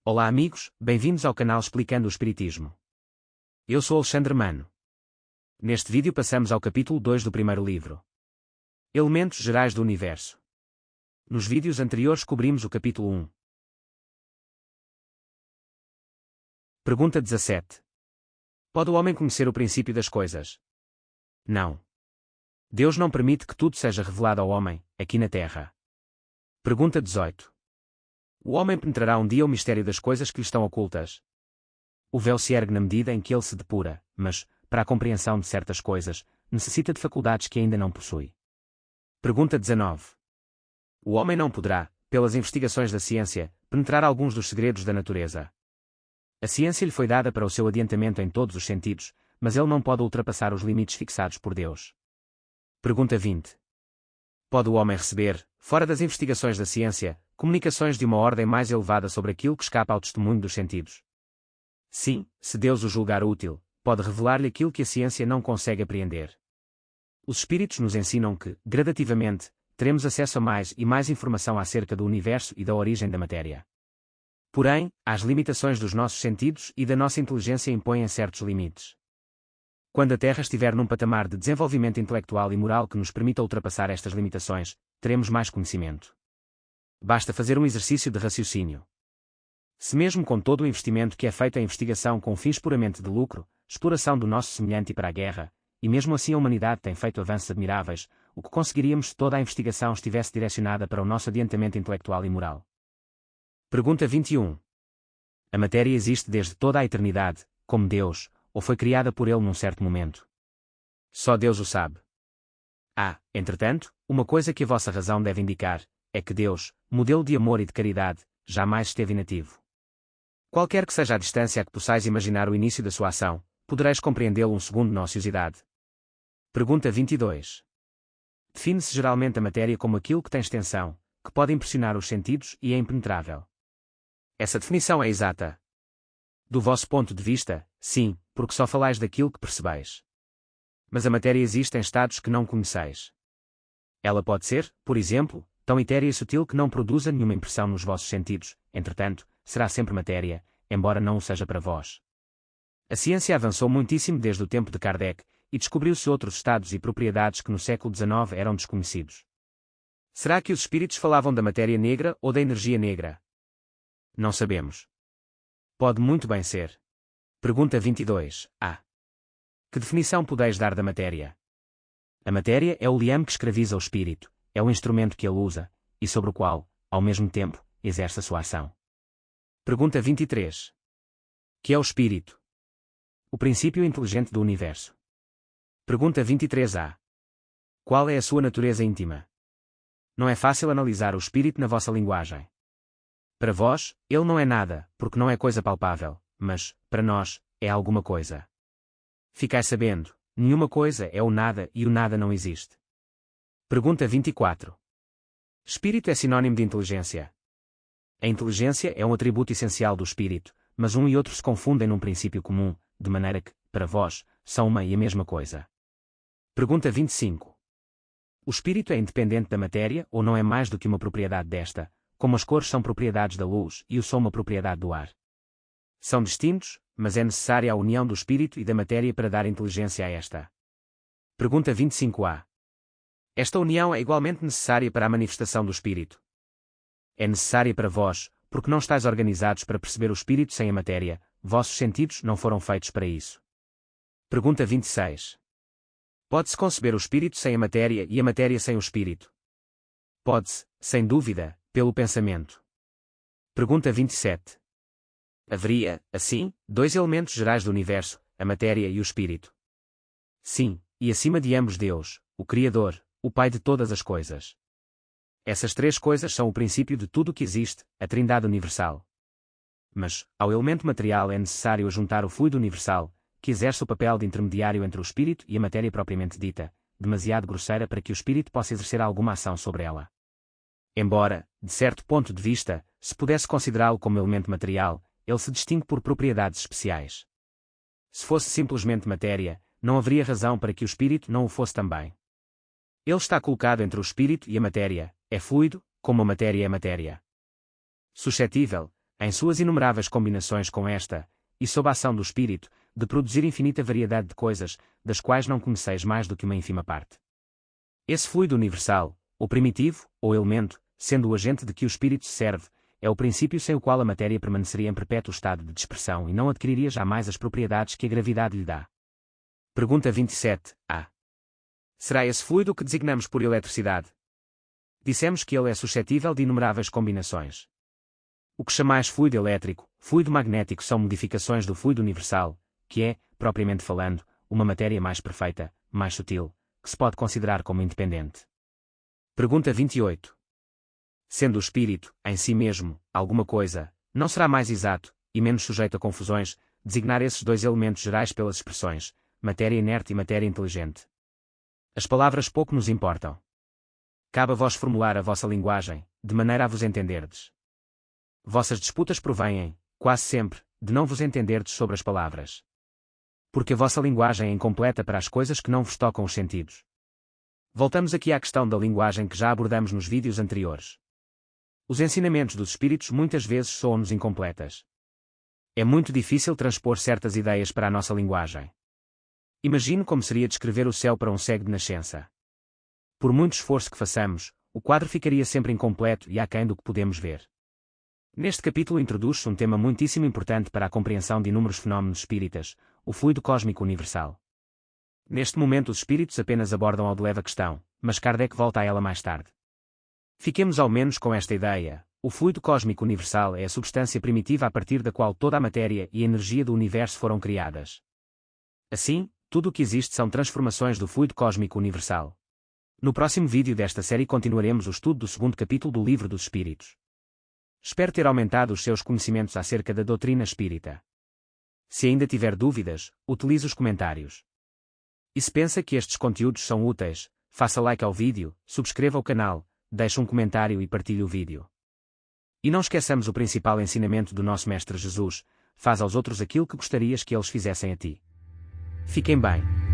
Olá amigos, bem-vindos ao canal Explicando o Espiritismo. Eu sou Alexandre Mano. Neste vídeo passamos ao capítulo 2 do primeiro livro. Elementos gerais do universo. Nos vídeos anteriores cobrimos o capítulo 1. Pergunta 17. Pode o homem conhecer o princípio das coisas? Não. Deus não permite que tudo seja revelado ao homem, aqui na Terra. Pergunta 18. O homem penetrará um dia o mistério das coisas que lhe estão ocultas. O véu se ergue na medida em que ele se depura, mas, para a compreensão de certas coisas, necessita de faculdades que ainda não possui. Pergunta 19. O homem não poderá, pelas investigações da ciência, penetrar alguns dos segredos da natureza. A ciência lhe foi dada para o seu adiantamento em todos os sentidos, mas ele não pode ultrapassar os limites fixados por Deus. Pergunta 20. Pode o homem receber, fora das investigações da ciência, comunicações de uma ordem mais elevada sobre aquilo que escapa ao testemunho dos sentidos? Sim, se Deus o julgar útil, pode revelar-lhe aquilo que a ciência não consegue apreender. Os espíritos nos ensinam que, gradativamente, teremos acesso a mais e mais informação acerca do universo e da origem da matéria. Porém, as limitações dos nossos sentidos e da nossa inteligência impõem certos limites. Quando a Terra estiver num patamar de desenvolvimento intelectual e moral que nos permita ultrapassar estas limitações, teremos mais conhecimento. Basta fazer um exercício de raciocínio. Se mesmo com todo o investimento que é feito em investigação com fins puramente de lucro, exploração do nosso semelhante e para a guerra, e mesmo assim a humanidade tem feito avanços admiráveis, o que conseguiríamos se toda a investigação estivesse direcionada para o nosso adiantamento intelectual e moral? Pergunta 21. A matéria existe desde toda a eternidade, como Deus, ou foi criada por ele num certo momento? Só Deus o sabe. Entretanto, uma coisa que a vossa razão deve indicar, é que Deus, modelo de amor e de caridade, jamais esteve inativo. Qualquer que seja a distância a que possais imaginar o início da sua ação, podereis compreendê-lo um segundo na ociosidade. Pergunta 22. Define-se geralmente a matéria como aquilo que tem extensão, que pode impressionar os sentidos e é impenetrável. Essa definição é exata. Do vosso ponto de vista, sim, porque só falais daquilo que percebeis. Mas a matéria existe em estados que não conheceis. Ela pode ser, por exemplo, tão etérea e sutil que não produza nenhuma impressão nos vossos sentidos, entretanto, será sempre matéria, embora não o seja para vós. A ciência avançou muitíssimo desde o tempo de Kardec, e descobriu-se outros estados e propriedades que no século XIX eram desconhecidos. Será que os espíritos falavam da matéria negra ou da energia negra? Não sabemos. Pode muito bem ser. Pergunta 22. Que definição podeis dar da matéria? A matéria é o liame que escraviza o espírito, é o instrumento que ele usa, e sobre o qual, ao mesmo tempo, exerce a sua ação. Pergunta 23. Que é o espírito? O princípio inteligente do universo. Pergunta 23a. Qual é a sua natureza íntima? Não é fácil analisar o espírito na vossa linguagem. Para vós, ele não é nada, porque não é coisa palpável, mas, para nós, é alguma coisa. Ficai sabendo, nenhuma coisa é o nada e o nada não existe. Pergunta 24. Espírito é sinônimo de inteligência. A inteligência é um atributo essencial do espírito, mas um e outro se confundem num princípio comum, de maneira que, para vós, são uma e a mesma coisa. Pergunta 25. O espírito é independente da matéria ou não é mais do que uma propriedade desta, como as cores são propriedades da luz e o som uma propriedade do ar? São distintos, mas é necessária a união do espírito e da matéria para dar inteligência a esta. Pergunta 25a. Esta união é igualmente necessária para a manifestação do espírito. É necessária para vós, porque não estáis organizados para perceber o espírito sem a matéria, vossos sentidos não foram feitos para isso. Pergunta 26. Pode-se conceber o espírito sem a matéria e a matéria sem o espírito? Pode-se, sem dúvida, pelo pensamento. Pergunta 27. Haveria, assim, dois elementos gerais do universo, a matéria e o espírito? Sim, e acima de ambos Deus, o Criador, o Pai de todas as coisas. Essas três coisas são o princípio de tudo o que existe, a Trindade universal. Mas, ao elemento material é necessário juntar o fluido universal, que exerce o papel de intermediário entre o espírito e a matéria propriamente dita, demasiado grosseira para que o espírito possa exercer alguma ação sobre ela. Embora, de certo ponto de vista, se pudesse considerá-lo como elemento material, ele se distingue por propriedades especiais. Se fosse simplesmente matéria, não haveria razão para que o espírito não o fosse também. Ele está colocado entre o espírito e a matéria, é fluido, como a matéria é matéria. Suscetível, em suas inumeráveis combinações com esta, e sob a ação do Espírito, de produzir infinita variedade de coisas, das quais não conheceis mais do que uma ínfima parte. Esse fluido universal, ou primitivo, ou elemento, sendo o agente de que o Espírito se serve, é o princípio sem o qual a matéria permaneceria em perpétuo estado de dispersão e não adquiriria jamais as propriedades que a gravidade lhe dá. Pergunta 27a. Será esse fluido o que designamos por eletricidade? Dissemos que ele é suscetível de inumeráveis combinações. O que chamais fluido elétrico, fluido magnético são modificações do fluido universal, que é, propriamente falando, uma matéria mais perfeita, mais sutil, que se pode considerar como independente. Pergunta 28. Sendo o espírito, em si mesmo, alguma coisa, não será mais exato, e menos sujeito a confusões, designar esses dois elementos gerais pelas expressões, matéria inerte e matéria inteligente? As palavras pouco nos importam. Cabe a vós formular a vossa linguagem, de maneira a vos entenderdes. Vossas disputas provêm, quase sempre, de não vos entenderdes sobre as palavras. Porque a vossa linguagem é incompleta para as coisas que não vos tocam os sentidos. Voltamos aqui à questão da linguagem que já abordamos nos vídeos anteriores. Os ensinamentos dos espíritos muitas vezes soam-nos incompletas. É muito difícil transpor certas ideias para a nossa linguagem. Imagine como seria descrever o céu para um cego de nascença. Por muito esforço que façamos, o quadro ficaria sempre incompleto e aquém do que podemos ver. Neste capítulo introduz-se um tema muitíssimo importante para a compreensão de inúmeros fenómenos espíritas, o fluido cósmico universal. Neste momento os espíritos apenas abordam ao de leve a questão, mas Kardec volta a ela mais tarde. Fiquemos ao menos com esta ideia: o fluido cósmico universal é a substância primitiva a partir da qual toda a matéria e a energia do universo foram criadas. Assim, tudo o que existe são transformações do fluido cósmico universal. No próximo vídeo desta série continuaremos o estudo do segundo capítulo do Livro dos Espíritos. Espero ter aumentado os seus conhecimentos acerca da doutrina espírita. Se ainda tiver dúvidas, utilize os comentários. E se pensa que estes conteúdos são úteis, faça like ao vídeo, subscreva o canal, deixe um comentário e partilhe o vídeo. E não esqueçamos o principal ensinamento do nosso Mestre Jesus: faz aos outros aquilo que gostarias que eles fizessem a ti. Fiquem bem.